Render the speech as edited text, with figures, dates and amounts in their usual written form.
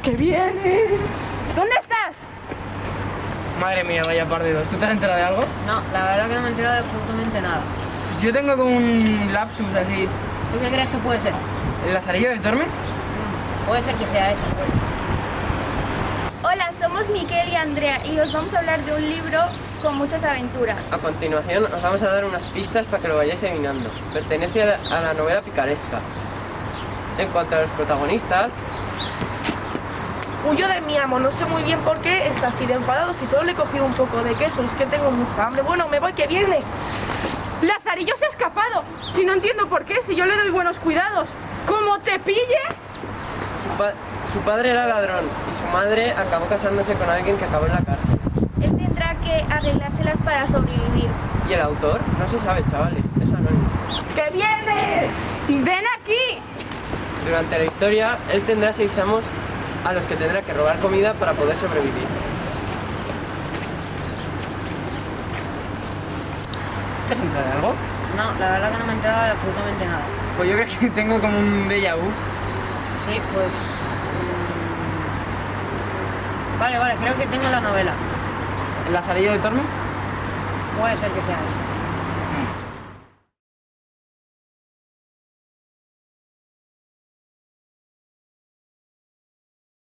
¡Que viene! ¿Dónde estás? Madre mía, vaya perdido. ¿Tú te has enterado de algo? No, la verdad que no me he enterado de absolutamente nada. Pues yo tengo como un lapsus así. ¿Tú qué crees que puede ser? ¿El Lazarillo de Tormes? Puede ser que sea esa, pues. Hola, somos Miquel y Andrea y os vamos a hablar de un libro con muchas aventuras. A continuación os vamos a dar unas pistas para que lo vayáis adivinando. Pertenece a la novela picaresca. En cuanto a los protagonistas, Huyo de mi amo, no sé muy bien por qué está así de enfadado si solo le he cogido un poco de queso, es que tengo mucha hambre. Bueno, me voy, que viene. Lazarillo se ha escapado. Si no entiendo por qué, si yo le doy buenos cuidados. ¡Como te pille! su padre era ladrón y su madre acabó casándose con alguien que acabó en la cárcel. Él tendrá que arreglárselas para sobrevivir. Y el autor no se sabe, chavales, es anónimo. ¡Que viene! ¡Ven aquí! Durante la historia, él tendrá 6 amos a los que tendrá que robar comida para poder sobrevivir. ¿Te has enterado de algo? No, la verdad que no me he enterado de absolutamente nada. Pues yo creo que tengo como un déjà vu. Sí, pues... Vale, creo que tengo la novela. ¿El Lazarillo de Tormes? Puede ser que sea esa.